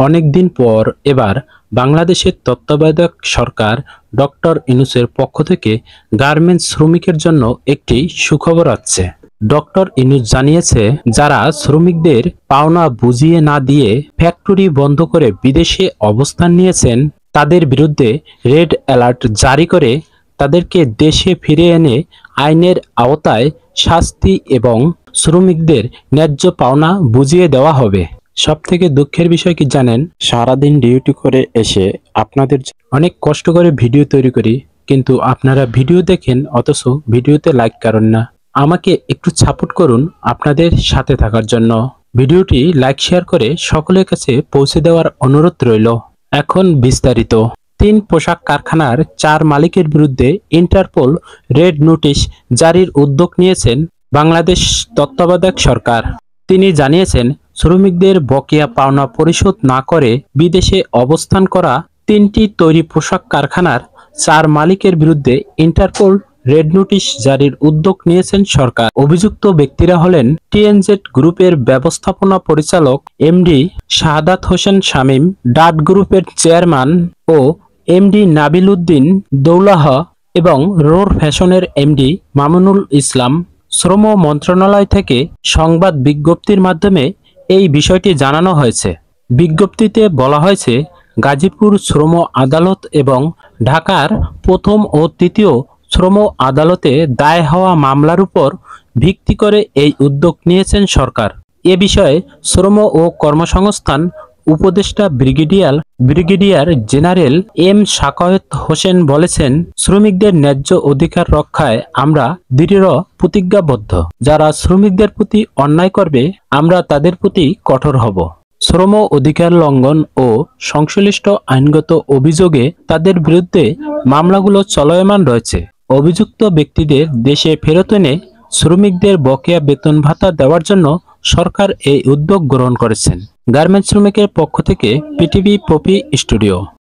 অনেকদিন পর এবার বাংলাদেশের তত্ত্বাবধায়ক সরকার ডক্টর ইউনূসের পক্ষ থেকে গার্মেন্টস শ্রমিকের জন্য একটি সুখবর আছে। ডক্টর ইউনূস জানিয়েছে, যারা শ্রমিকদের পাওনা বুঝিয়ে না দিয়ে ফ্যাক্টরি বন্ধ করে বিদেশে অবস্থান নিয়েছেন তাদের বিরুদ্ধে রেড অ্যালার্ট জারি করে তাদেরকে দেশে ফিরে এনে আইনের আওতায় শাস্তি এবং শ্রমিকদের ন্যায্য পাওনা বুঝিয়ে দেওয়া হবে। সবথেকে দুঃখের বিষয় কি জানেন? সারাদিন ডিউটি করে এসে আপনাদের অনেক কষ্ট করে ভিডিও তৈরি করি, কিন্তু আপনারা ভিডিও দেখেন অথচ ভিডিওতে লাইক করেন না। আমাকে একটু সাপোর্ট করুন আপনাদের সাথে থাকার জন্য। ভিডিওটি লাইক শেয়ার করে সকলের কাছে পৌঁছে দেওয়ার অনুরোধ রইল। এখন বিস্তারিত। 3 পোশাক কারখানার 4 মালিকের বিরুদ্ধে ইন্টারপোল রেড নোটিশ জারির উদ্যোগ নিয়েছেন বাংলাদেশ তত্ত্বাবধায়ক সরকার। তিনি জানিয়েছেন, শ্রমিকদের বকেয়া পাওনা পরিশোধ না করে বিদেশে অবস্থান করা 3টি তৈরি পোশাক কারখানার 4 মালিকের বিরুদ্ধে ইন্টারপোল রেড নোটিশ জারির উদ্যোগ নিয়েছেন সরকার। অভিযুক্ত ব্যক্তিরা হলেন টিএনজেড গ্রুপের ব্যবস্থাপনা পরিচালক এমডি শাহাদাত হোসেন শামীম, ডাট গ্রুপের চেয়ারম্যান ও এমডি নাবিল উদ্দিন দৌলাহ এবং রোর ফ্যাশনের এমডি মামুনুল ইসলাম। শ্রম মন্ত্রণালয় থেকে সংবাদ বিজ্ঞপ্তির মাধ্যমে এই বিষয়টি জানানো হয়েছে। বিজ্ঞপ্তিতে বলা হয়েছে, গাজীপুর শ্রম আদালত এবং ঢাকার প্রথম ও তৃতীয় শ্রম আদালতে দায় হওয়া মামলার উপর ভিত্তি করে এই উদ্যোগ নিয়েছেন সরকার। এ বিষয়ে শ্রম ও কর্মসংস্থান উপদেষ্টা brigadier general M Sakhawat Hossain বলেছেন, শ্রমিকদের ন্যায্য অধিকার রক্ষায় আমরা দৃঢ় প্রতিজ্ঞাবদ্ধ। যারা শ্রমিকদের প্রতি অন্যায় করবে আমরা তাদের প্রতি কঠোর হব। শ্রম অধিকার লঙ্ঘন ও সংশ্লিষ্ট আইনগত অভিযোগে তাদের বিরুদ্ধে মামলাগুলো চলমান রয়েছে। অভিযুক্ত ব্যক্তিদের দেশে ফেরত এনে শ্রমিকদের বকেয়া বেতন ভাতা দেওয়ার জন্য সরকার এই উদ্যোগ গ্রহণ করেছেন। গার্মেন্টস শ্রমিকের পক্ষ থেকে পিটিভি পপি স্টুডিও।